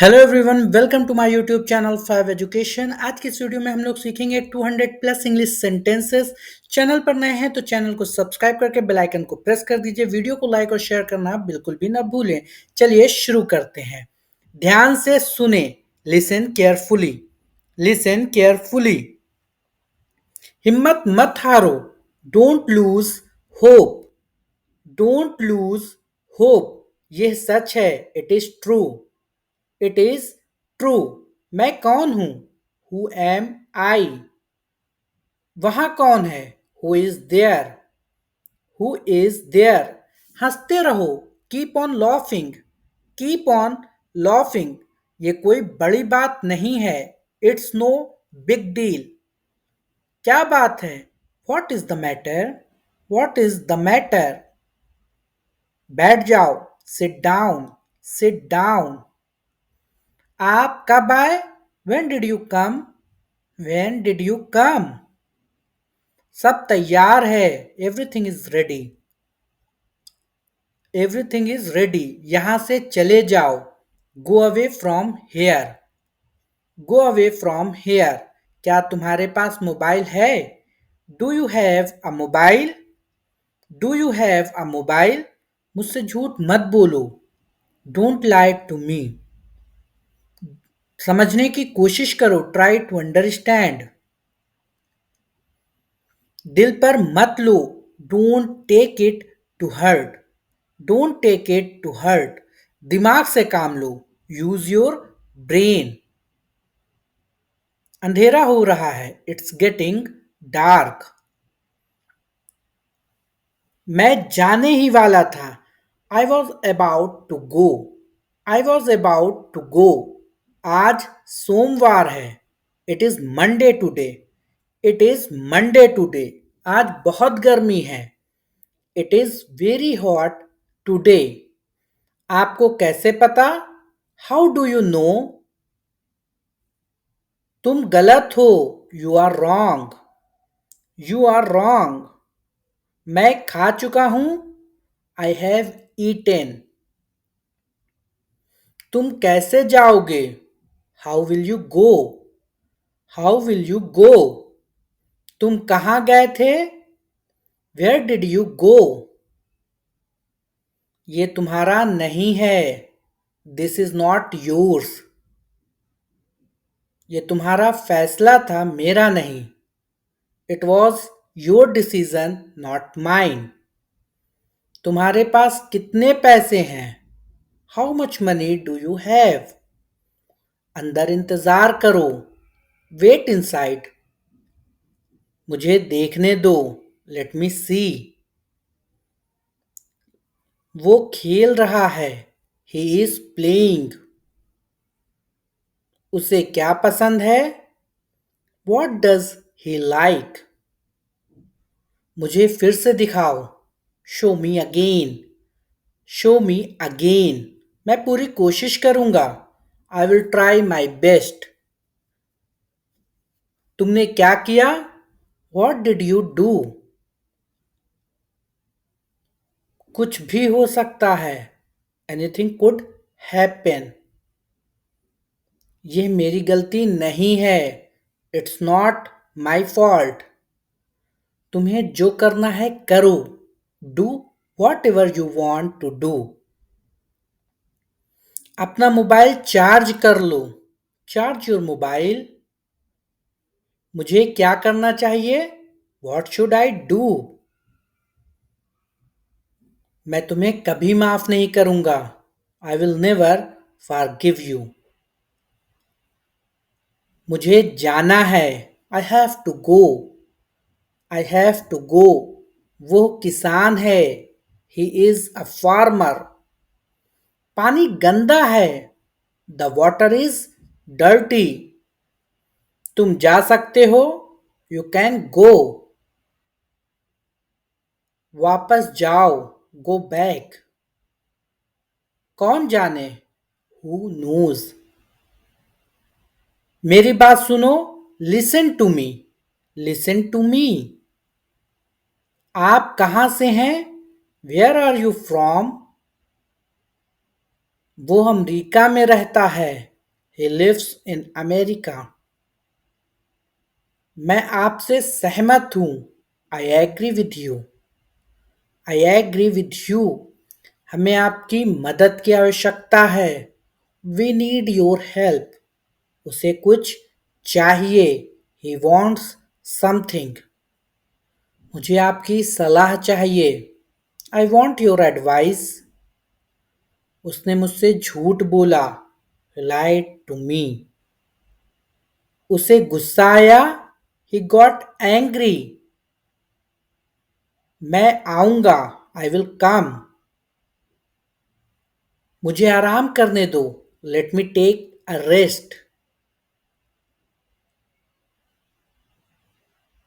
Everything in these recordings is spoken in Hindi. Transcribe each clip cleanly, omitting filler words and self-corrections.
Hello everyone, welcome to my YouTube channel 5 education. आज की इस वीडियो में हम लोग सीखेंगे 200 प्लस इंग्लिश सेंटेंसेस। चैनल पर नए हैं तो चैनल को सब्सक्राइब करके बेल आइकन को प्रेस कर दीजिए। वीडियो को लाइक और शेयर करना बिल्कुल भी ना भूलें। चलिए शुरू करते हैं। ध्यान से सुने, लिसन केयरफुली। Listen carefully. हिम्मत मत हारो, don't lose hope. Don't lose hope. यह सच है, it is true. It is true. मैं कौन हूं? Who am I? वहां कौन है? Who is there? Who is there? हंसते रहो, keep on laughing. Keep on laughing. ये कोई बड़ी बात नहीं है, इट्स नो बिग डील। क्या बात है? What is the matter? What is the matter? बैठ जाओ, सिट डाउन। Sit down. आप कब आए? When did you come? When did you come? सब तैयार है, everything is ready. Everything is ready. यहां से चले जाओ, go away from here. Go away from here. क्या तुम्हारे पास मोबाइल है? Do you have a mobile? Do you have a mobile? मुझसे झूठ मत बोलो, डोंट लाई टू मी। समझने की कोशिश करो, ट्राई टू अंडरस्टैंड। दिल पर मत लो, don't take it to heart. Don't take it to heart. दिमाग से काम लो, यूज योर ब्रेन। अंधेरा हो रहा है, इट्स गेटिंग डार्क। मैं जाने ही वाला था, I was about to go. I was about to go. आज सोमवार है, it is Monday today. It is Monday today. आज बहुत गर्मी है, it is very hot today. आपको कैसे पता? How do you know? तुम गलत हो, you are wrong. You are wrong. मैं खा चुका हूं, आई हैव ईटेन। तुम कैसे जाओगे? How will you go? How will you go? तुम कहाँ गए थे? Where did you go? ये तुम्हारा नहीं है, दिस इज नॉट योर्स। ये तुम्हारा फैसला था, मेरा नहीं। It was your decision, not mine. तुम्हारे पास कितने पैसे हैं? How much money do you have? अंदर इंतजार करो, वेट इनसाइड। मुझे देखने दो, लेट मी सी। वो खेल रहा है, ही इज प्लेइंग। उसे क्या पसंद है? What does he like? मुझे फिर से दिखाओ, show me again. Show me again. मैं पूरी कोशिश करूंगा, I will try my best. तुमने क्या किया? What did you do? कुछ भी हो सकता है, एनीथिंग कुड हैपन। यह मेरी गलती नहीं है, इट्स नॉट माई फॉल्ट। तुम्हें जो करना है करो, do whatever you want to do. अपना मोबाइल चार्ज कर लो, चार्ज योर मोबाइल। मुझे क्या करना चाहिए? What should I do? मैं तुम्हें कभी माफ नहीं करूंगा, I will never forgive you. मुझे जाना है, I have to go. I have to go. वो किसान है, ही इज अ फार्मर। पानी गंदा है, द वॉटर इज डर्टी। तुम जा सकते हो, यू कैन गो। वापस जाओ, गो बैक। कौन जाने, हु नोज। मेरी बात सुनो, listen to me. Listen to me. आप कहां से हैं? Where are you from? वो अमरीका में रहता है, He lives in America. मैं आपसे सहमत हूँ. I agree with you. I agree with you. हमें आपकी मदद की आवश्यकता है. We need your help. उसे कुछ चाहिए. He wants something. मुझे आपकी सलाह चाहिए. I want your advice. उसने मुझसे झूठ बोला. He lied to me. उसे गुस्सा आया. He got angry. मैं आऊंगा. I will come. मुझे आराम करने दो. Let me take a rest.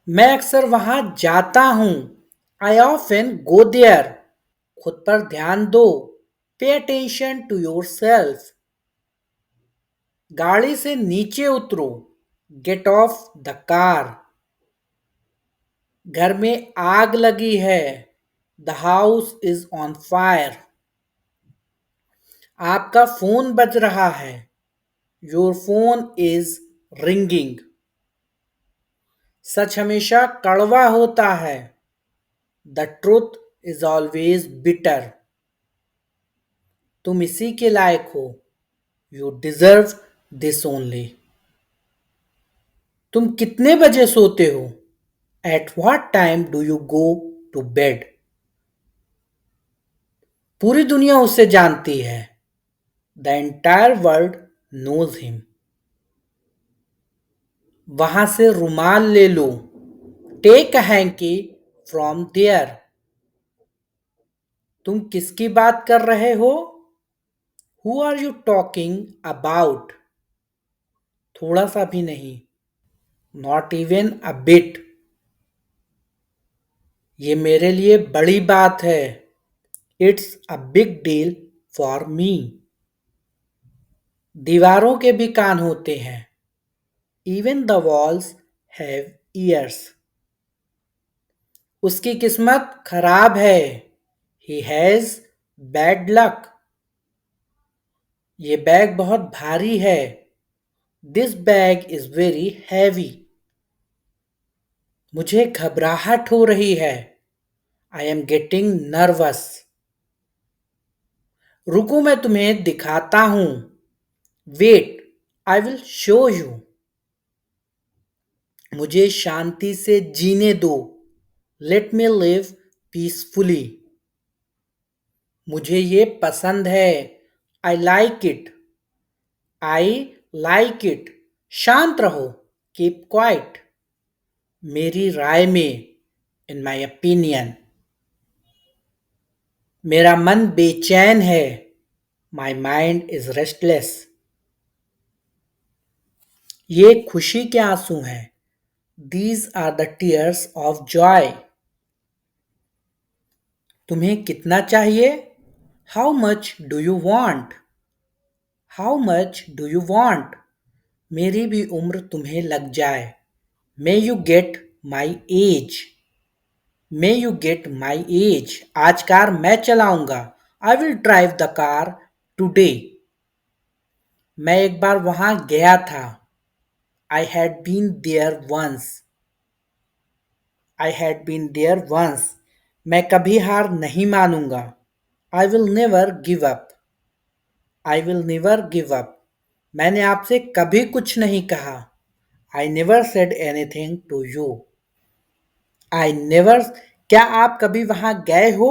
मैं अक्सर वहां जाता हूं. I often go there. खुद पर ध्यान दो. Pay attention to yourself. गाड़ी से नीचे उतरो. Get off the car. घर में आग लगी है. The house is on fire. आपका फोन बज रहा है. Your phone is ringing. सच हमेशा कड़वा होता है. The truth is always bitter. तुम इसी के लायक हो. You deserve this only. तुम कितने बजे सोते हो? At what time do you go to bed? पूरी दुनिया उसे जानती है. The entire world knows him. वहां से रुमाल ले लो. Take a hanky from there. तुम किसकी बात कर रहे हो? Who are you talking about? थोड़ा सा भी नहीं. Not even a bit. ये मेरे लिए बड़ी बात है. It's a big deal for me. दीवारों के भी कान होते हैं. Even the walls have ears. उसकी किस्मत खराब है. He has bad luck. ये बैग बहुत भारी है. This bag is very heavy. मुझे घबराहट हो रही है. I am getting nervous. रुको मैं तुम्हें दिखाता हूं. Wait, I will show you. मुझे शांति से जीने दो. Let me live peacefully. मुझे ये पसंद है. I like it. I like it. शांत रहो. Keep quiet. मेरी राय में. In my opinion. मेरा मन बेचैन है. My mind is restless. ये खुशी के आंसू हैं. These are the tears of joy. तुम्हें कितना चाहिए? How much do you want? How much do you want? मेरी भी उम्र तुम्हें लग जाए. May you get my age. May you get my age. आज कार मैं चलाऊंगा. I will drive the car today. मैं एक बार वहां गया था. I had been there once. I had been there once. मैं कभी हार नहीं मानूंगा. I will never give up. I will never give up. मैंने आपसे कभी कुछ नहीं कहा. I never said anything to you. I never. क्या आप कभी वहां गए हो?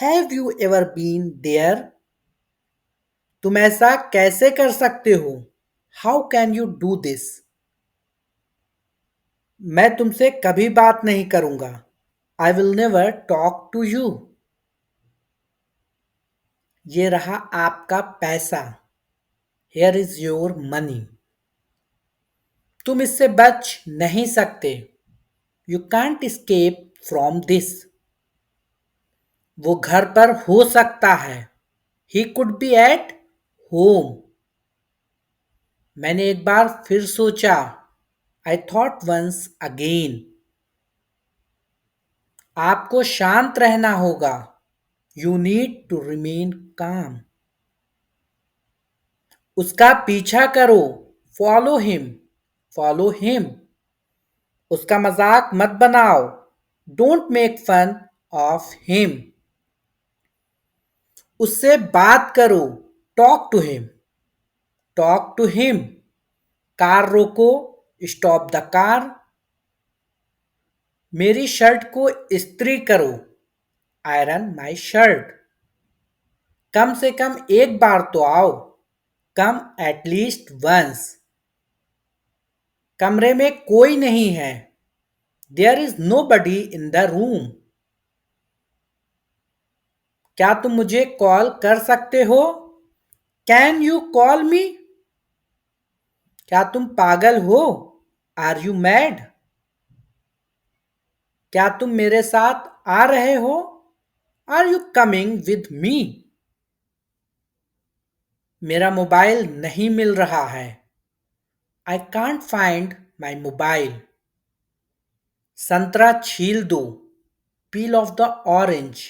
Have you ever been there? तुम ऐसा कैसे कर सकते हो? How can you do this? मैं तुमसे कभी बात नहीं करूंगा. I will never talk to you. ये रहा आपका पैसा. Here is your money. तुम इससे बच नहीं सकते. You can't escape from this. वो घर पर हो सकता है. He could be at home. मैंने एक बार फिर सोचा. I thought once again. आपको शांत रहना होगा. You need to remain calm. उसका पीछा करो, फॉलो हिम, फॉलो हिम। उसका मजाक मत बनाओ, don't make fun of him. उससे बात करो, talk to him, talk to him. Car रोको, स्टॉप द कार। मेरी शर्ट को इस्त्री करो, आयरन माई शर्ट। कम से कम एक बार तो आओ, कम एटलीस्ट वंस। कमरे में कोई नहीं है, there is nobody in the room. क्या तुम मुझे कॉल कर सकते हो, कैन यू कॉल मी। क्या तुम पागल हो, आर यू मैड। क्या तुम मेरे साथ आ रहे हो, are you coming with me. मेरा मोबाइल नहीं मिल रहा है, I can't find my mobile. संतरा छील दो, पील ऑफ द ऑरेंज।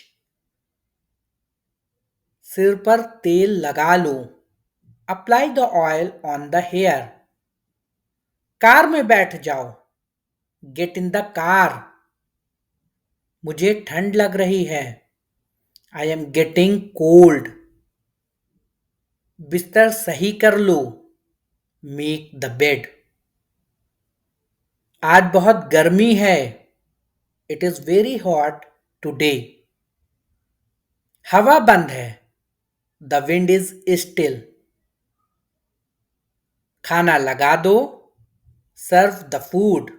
सिर पर तेल लगा लो, apply the oil on the hair. Car में बैठ जाओ, गेट इन द कार। मुझे ठंड लग रही है, आई एम गेटिंग कोल्ड। बिस्तर सही कर लो, मेक द बेड। आज बहुत गर्मी है, it is very hot today. हवा बंद है, द विंड इज स्टिल। खाना लगा दो, सर्व द फूड।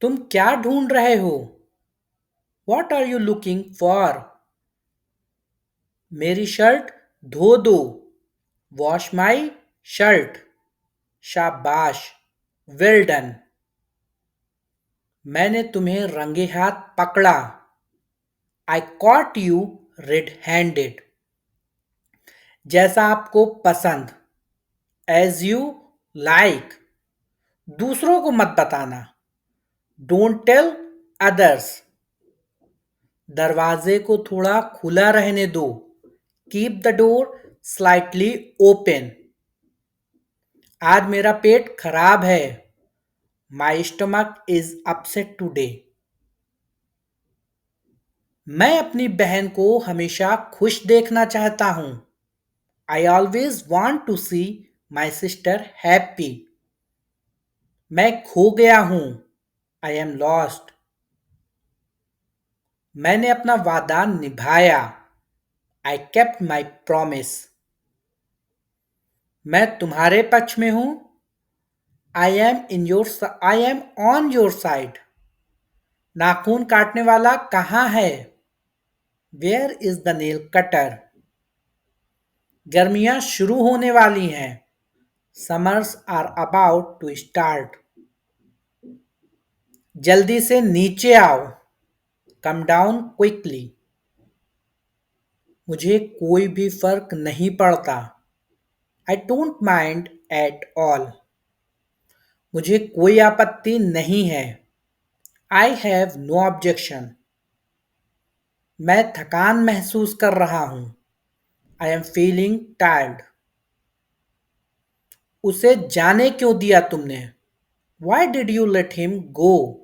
तुम क्या ढूंढ रहे हो, what are you looking for. मेरी शर्ट धो दो, वॉश माई शर्ट। शाबाश, वेल डन। मैंने तुम्हें रंगे हाथ पकड़ा, I caught you red handed. जैसा आपको पसंद, एज यू लाइक। दूसरों को मत बताना, डोंट टेल अदर्स। दरवाजे को थोड़ा खुला रहने दो, keep the door slightly open. आज मेरा पेट खराब है, my stomach is upset today. मैं अपनी बहन को हमेशा खुश देखना चाहता हूं, I always want to see my sister happy. मैं खो गया हूं, आई एम लॉस्ट। मैंने अपना वादा निभाया, आई केप्ट माई प्रॉमिस। मैं तुम्हारे पक्ष में हूं, I am on your side. नाखून काटने वाला कहाँ है, where is the nail cutter. गर्मियां शुरू होने वाली हैं, summers are about to start. जल्दी से नीचे आओ, कम डाउन क्विकली। मुझे कोई भी फर्क नहीं पड़ता, I don't mind at all. मुझे कोई आपत्ति नहीं है, आई हैव नो ऑब्जेक्शन। मैं थकान महसूस कर रहा हूं, आई एम फीलिंग टायर्ड। उसे जाने क्यों दिया तुमने, why did you let him go.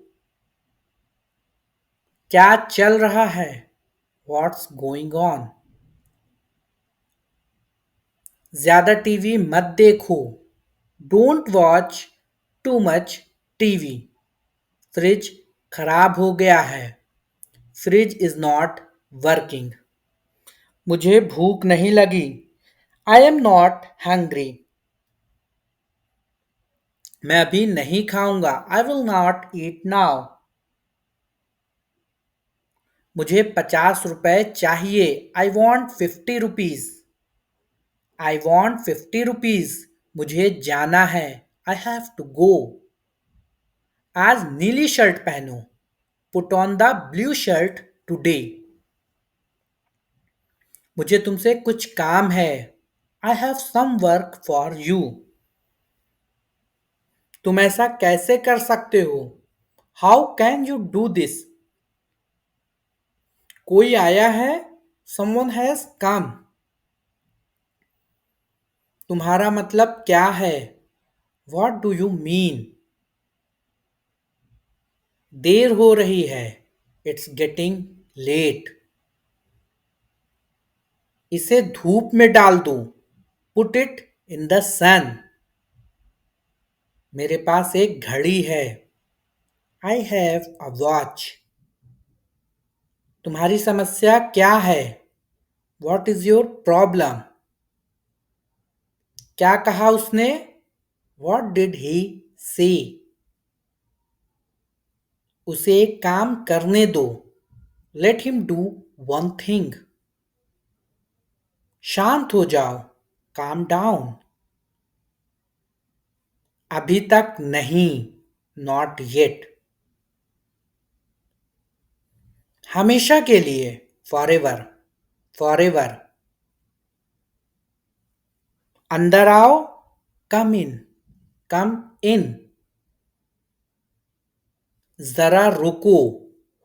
क्या चल रहा है, व्हाट्स गोइंग ऑन। ज्यादा टीवी मत देखो, don't watch too much TV. Fridge खराब हो गया है, फ्रिज इज नॉट वर्किंग। मुझे भूख नहीं लगी, आई एम नॉट हंग्री। मैं अभी नहीं खाऊंगा, I will not eat now. मुझे 50 रुपए चाहिए, I want 50 rupees. I want 50 rupees. मुझे जाना है, आई हैव टू गो। आज नीली शर्ट पहनो, put on the blue shirt today. मुझे तुमसे कुछ काम है, I have some work for you. तुम ऐसा कैसे कर सकते हो, how can you do this. कोई आया है, समवन हैज कम। तुम्हारा मतलब क्या है? What do you mean? देर हो रही है। It's getting late. इसे धूप में डाल दो। Put it in the sun. मेरे पास एक घड़ी है। I have a watch. तुम्हारी समस्या क्या है? What is your problem? क्या कहा उसने? वॉट डिड ही से? उसे एक काम करने दो। Let him do one thing. शांत हो जाओ। Calm down. अभी तक नहीं। Not yet. हमेशा के लिए। For ever. For ever. अंदर आओ। कम इन। कम इन। जरा रुको।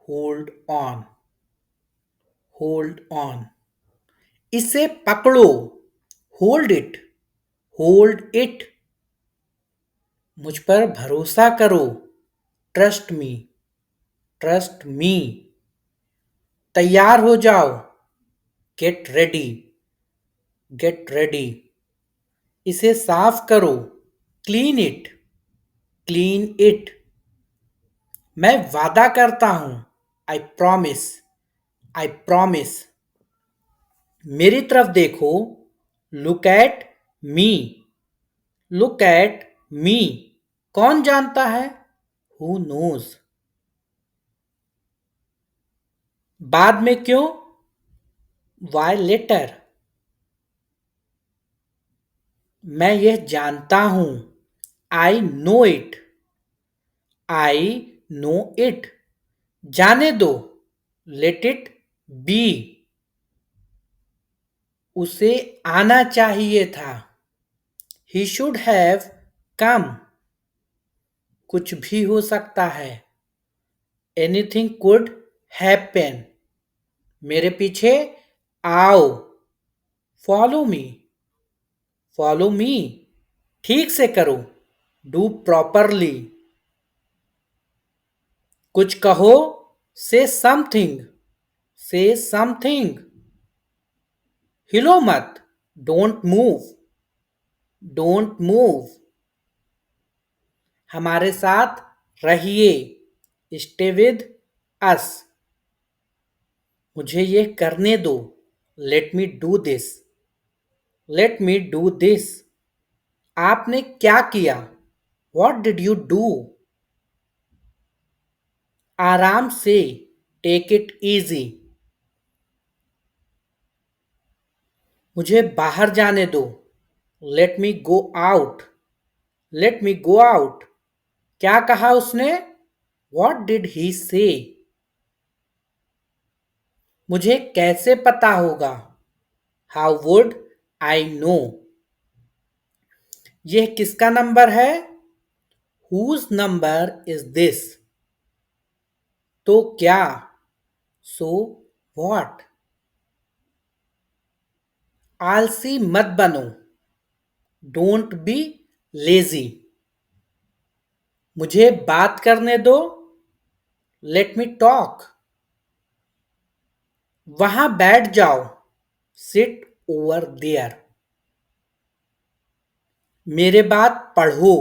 Hold on. Hold on. इसे पकड़ो। Hold it. Hold it. मुझ पर भरोसा करो। Trust me. Trust me. तैयार हो जाओ। Get ready. Get ready. इसे साफ करो। Clean it. Clean it. मैं वादा करता हूं। आई प्रॉमिस। I promise. मेरी तरफ देखो। Look at me. Look at me. कौन जानता है? Who knows? बाद में क्यों? Why later? मैं यह जानता हूं। I know it. I know it. जाने दो। Let it be. उसे आना चाहिए था। He should have come. कुछ भी हो सकता है। Anything could happen. मेरे पीछे आओ। Follow me. Follow me. ठीक से करो। Do properly. कुछ कहो। Say something. से समथिंग। हिलो मत। Don't move. Don't move. हमारे साथ रहिए। Stay with us. मुझे ये करने दो। Let me do this. Let me do this. आपने क्या किया? What did you do? आराम से। Take it easy. मुझे बाहर जाने दो। Let me go out. Let me go out. क्या कहा उसने? वॉट डिड ही से? मुझे कैसे पता होगा? How would I know? यह किसका नंबर है? Whose number is this? तो क्या? So what? आलसी मत बनो। Don't be lazy. मुझे बात करने दो। Let me talk. वहां बैठ जाओ। Sit over there. मेरे बात पढ़ो।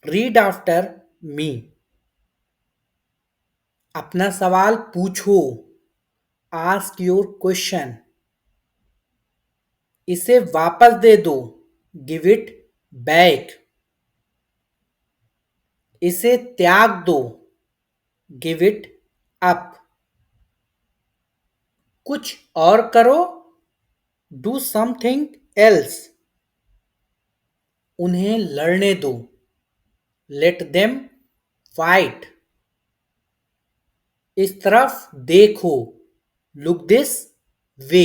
Read after me. अपना सवाल पूछो। Ask your question. इसे वापस दे दो। Give it back. इसे त्याग दो। Give it up. कुछ और करो। Do something else. उन्हें लड़ने दो। Let them fight. इस तरफ देखो। Look this way.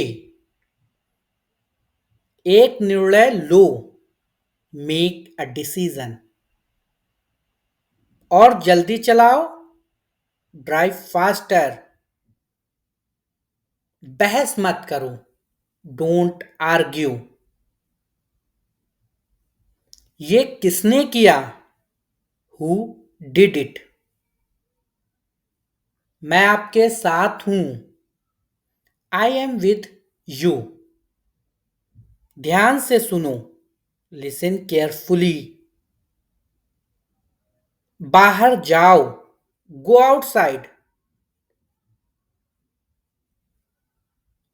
एक निर्णय लो। Make a decision. और जल्दी चलाओ। Drive faster. बहस मत करो। Don't argue. ये किसने किया? Who did it? मैं आपके साथ हूं। I am with you. ध्यान से सुनो। Listen carefully. बाहर जाओ। Go outside.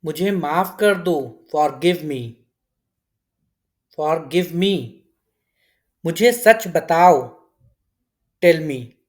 मुझे माफ कर दो। Forgive me. Forgive me. मुझे सच बताओ। टेल मी।